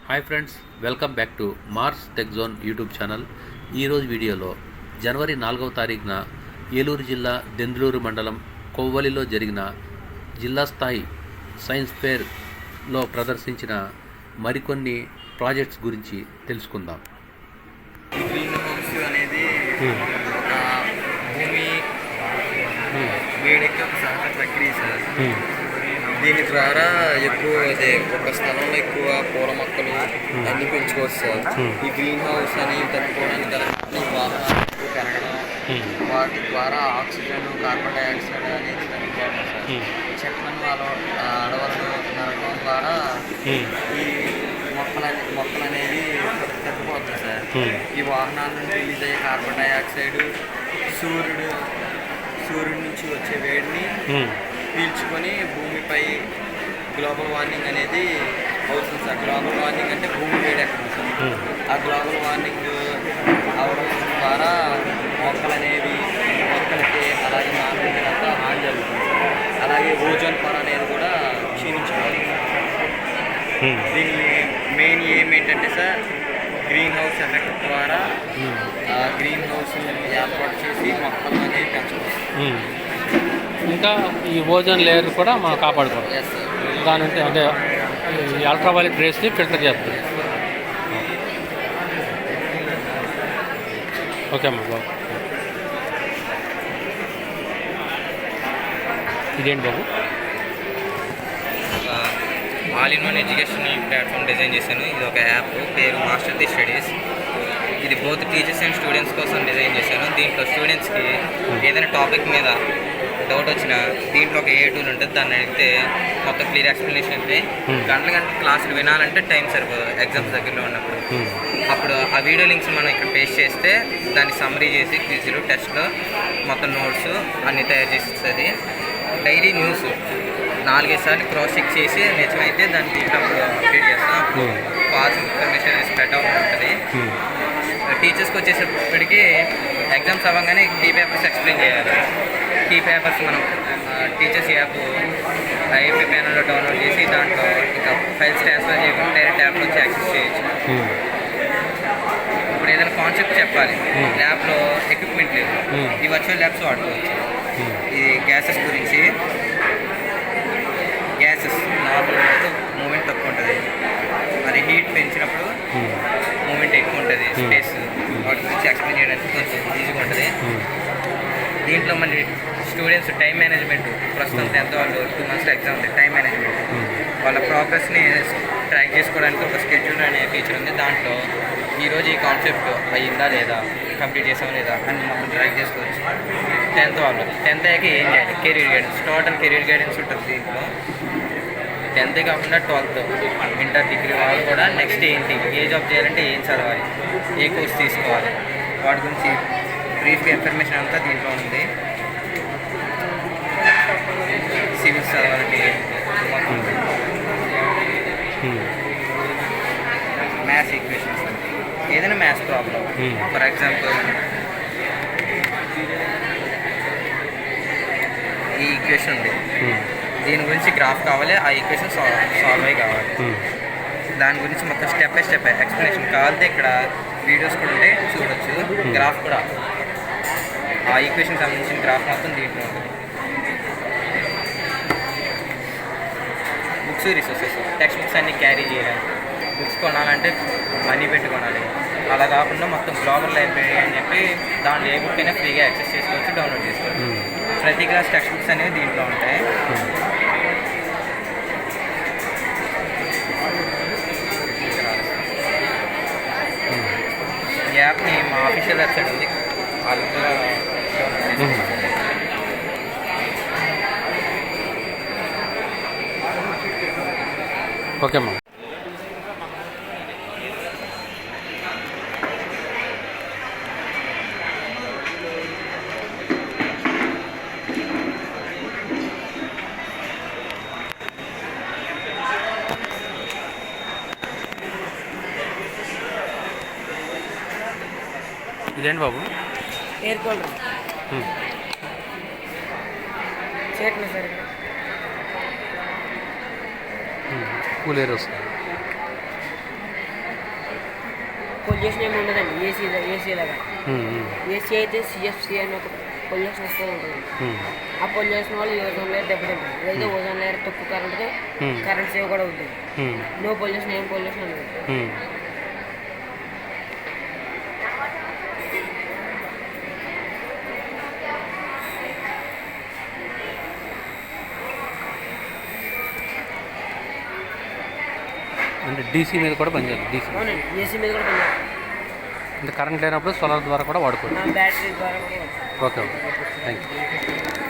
Hi friends, welcome back to Mars Tech Zone YouTube channel. ఈరోజు వీడియోలో జనవరి 4వ తారీఖున ఏలూరు జిల్లా దెందులూరు మండలం కొవ్వలిలో జరిగిన జిల్లా స్థాయి సైన్స్ ఫేర్లో ప్రదర్శించిన మరికొన్ని ప్రాజెక్ట్స్ గురించి తెలుసుకుందాం. గ్రీన్ హౌస్ అనేది ఒక భూమి వేడెక్కి ఒక సహజ ప్రక్రియ సార్. దీని ద్వారా ఎక్కువ అదే ఒక స్థలంలో ఎక్కువ పూల మొక్కలు అన్ని పెంచుకోవచ్చు సార్. ఈ గ్రీన్ హౌస్ అని తట్టుకోవడానికి గల వాహనాలు పెరగడం, వాటి ద్వారా ఆక్సిజన్, కార్బన్ డైఆక్సైడ్ అనేది తగ్గిపోవడం సార్. చెట్లను అడవులను నరకడం ద్వారా ఈ మొక్కలు అనేది తగ్గిపోతుంది సార్. ఈ వాహనాల నుంచి రిలీజ్ అయ్యే కార్బన్ డైఆక్సైడ్ సూర్యుడి నుంచి వచ్చే వేడిని పీల్చుకొని భూమిపై గ్లోబల్ వార్మింగ్ అనేది అవుతుంది సార్. గ్లోబల్ వార్మింగ్ అంటే భూమి వేడెక్కడం సార్. ఆ గ్లోబల్ వార్మింగ్ అవడం ద్వారా మొక్కలకి అలాగే మానవులకి హాని జరుగుతుంది సార్. అలాగే ఓజోన్ పొర అనేది కూడా క్షీణించడం. దీన్ని మెయిన్ ఏంటంటే సార్, గ్రీన్ హౌస్ ఎఫెక్ట్ ద్వారా గ్రీన్ హౌస్ ఏర్పాటు చేసి మొక్కలు అనేది పెంచవచ్చు. ఇంకా ఈ ఓజోన్ లేయర్ కూడా మనం కాపాడుకోవాలి. దాని అంటే ఈ అల్ట్రావైలెట్ రేస్ని ఫిల్టర్ చేస్తుంది. ఓకే అమ్మా, బాబు ఇదేంటి బాబు? All in one education platform design చేశాను. ఇది ఒక యాప్, పేరు మాస్టర్ ది స్టడీస్. ఇది బోత్ టీచర్స్ అండ్ స్టూడెంట్స్ కోసం డిజైన్ చేశాను. దీంట్లో స్టూడెంట్స్కి ఏదైనా టాపిక్ మీద డౌట్ వచ్చినా దీంట్లో ఒక ఏ టూల్ ఉంటుంది, దాన్ని అడిగితే మొత్తం క్లియర్ ఎక్స్ప్లెనేషన్ ఉంటుంది. గంటల క్లాసులు వినాలంటే టైం సరిపోదు ఎగ్జామ్స్ దగ్గరలో ఉన్నప్పుడు. అప్పుడు ఆ వీడియో లింక్స్ మనం ఇక్కడ పేస్ట్ చేస్తే దాన్ని సమ్మరీ చేసి క్విజ్లు, టెస్ట్లో మొత్తం నోట్స్ అన్నీ తయారు చేసి ఇస్తుంది. డైలీ న్యూస్ 4-5 సార్లు క్రాస్ చెక్ చేసి నిజమైతే దాన్ని దీంట్లో అప్డేట్ చేస్తాం. అప్పుడు ఫాల్స్ ఇన్ఫర్మేషన్ స్ప్రెడ్ అవుతూ ఉంటుంది. టీచర్స్కి వచ్చేసప్పటికి ఎగ్జామ్స్ అవ్వగానే కీ పేపర్స్ ఎక్స్ప్లెయిన్ చేయాలి. కీ పేపర్స్ మనం టీచర్స్ యాప్ ఐపీ ప్యానల్లో డౌన్లోడ్ చేసి దాంట్లో ఇంకా ఫైల్స్ ట్రాన్స్ఫర్ చేయకుండా డైరెక్ట్ యాప్ నుంచి యాక్సెస్ చేయొచ్చు. ఇప్పుడు ఏదైనా కాన్సెప్ట్ చెప్పాలి, ల్యాబ్లో ఎక్విప్మెంట్ లేదు, ఈ వర్చువల్ ల్యాబ్స్ వాడుకోవచ్చు. ఇది గ్యాసెస్ గురించి, గ్యాసెస్ నార్మల్ అయితే మూమెంట్ తక్కువ ఉంటుంది, మరి హీట్ పెంచినప్పుడు మూమెంట్ ఎక్కువ ఉంటుంది, స్పేస్, వాటి గురించి ఎక్స్ప్లెయిన్ చేయడానికి కొంచెం ఈజీగా ఉంటుంది. దీంట్లో మళ్ళీ స్టూడెంట్స్ టైం మేనేజ్మెంట్, ప్రస్తుతం 10th వాళ్ళు 2 months ఎగ్జామ్ ఉంది, టైం మేనేజ్మెంట్ వాళ్ళ ప్రోగ్రెస్ని ట్రాక్ చేసుకోవడానికి ఒక స్కెడ్యూల్ అనే ఫీచర్ ఉంది. దాంట్లో ఈరోజు ఈ కాన్సెప్ట్ అయ్యిందా లేదా, కంప్లీట్ చేసామా లేదా అని మొత్తం ట్రాక్ చేసుకోవచ్చు. 10th వాళ్ళు 10th అయ్యాక ఏం చేయాలి, career guidance, total career guidance ఉంటుంది దీంట్లో. 10th కాకుండా 12th, ఇంటర్, డిగ్రీ వాళ్ళు కూడా నెక్స్ట్ ఏంటి, ఏ జాబ్ చేయాలంటే ఏం చదవాలి, ఏ కోర్స్ తీసుకోవాలి, వాటి గురించి బ్రీఫ్గా ఇన్ఫర్మేషన్ అంతా దీంట్లో ఉంది. సివిల్స్ చదవాలంటే మ్యాథ్స్ ఈక్వేషన్స్, ఏదైనా మ్యాథ్స్ ప్రాబ్లం, ఫర్ ఎగ్జాంపుల్ ఈ ఈక్వేషన్ ఉంది, దీని గురించి గ్రాఫ్ కావాలి, ఆ ఈక్వేషన్ సాల్వ్ అయ్యి కావాలి. దాని గురించి మొత్తం స్టెప్ బై స్టెప్ ఎక్స్ప్లెనేషన్ కావాలంటే ఇక్కడ వీడియోస్ కూడా ఉంటే చూడొచ్చు. గ్రాఫ్ కూడా, ఆ ఈక్వేషన్ సంబంధించిన గ్రాఫ్ మొత్తం దీంట్లో ఉంటుంది. బుక్స్, రిసోర్సెస్, టెక్స్ట్ బుక్స్ అన్నీ క్యారీ చేయాలి. బుక్స్ కొనాలంటే మనీ పెట్టి కొనాలి. అలా కాకుండా మొత్తం గ్లోబల్ లైబ్రరీ అని చెప్పి దాంట్లో ఏ బుక్ అయినా ఫ్రీగా యాక్సెస్ చేసుకోవచ్చు, డౌన్లోడ్ చేసుకోవచ్చు. ప్రతి క్లాస్ టెక్స్ట్ బుక్స్ అనేవి దీంట్లో ఉంటాయి. ఈ యాప్ని మా ఆఫీషియల్ వెబ్సైట్ ఉంది, వాళ్ళు కూడా డౌన్లోడ్ చేసుకోవచ్చు. ఓకే అమ్మా. ఇదేంటి బాబు? ఎయిర్ కూలర్ చేయట్లేదు సార్. కూల్ ఎయిర్ వస్తుంది. పొల్యూషన్ ఏమి ఉండదండి ఏసీ లాగా. ఏసీ అయితే సిఎఫ్సి అని ఒక పొల్యూషన్ వస్తూ ఉంటుంది. ఆ పొల్యూషన్ వల్ల ఓజోన్ లేయర్ దెబ్బతింటుంది. అదైతే ఓజోన్ లేయర్ తక్కువ కరెంట్తో కరెంట్ సేవ్ కూడా ఉంటుంది. నో పొల్యూషన్ ఏం పొల్యూషన్ ఉండదు. అంటే డీసీ మీద కూడా పనిచేయాలి. డీసీ అవునండి, ఏసీ మీద కూడా పనిచేస్తుంది. అంటే కరెంట్ లేనప్పుడు సోలార్ ద్వారా కూడా వాడుకోవచ్చు. బ్యాటరీ ద్వారా కూడా ఓకే ఓకే, థ్యాంక్ యూ.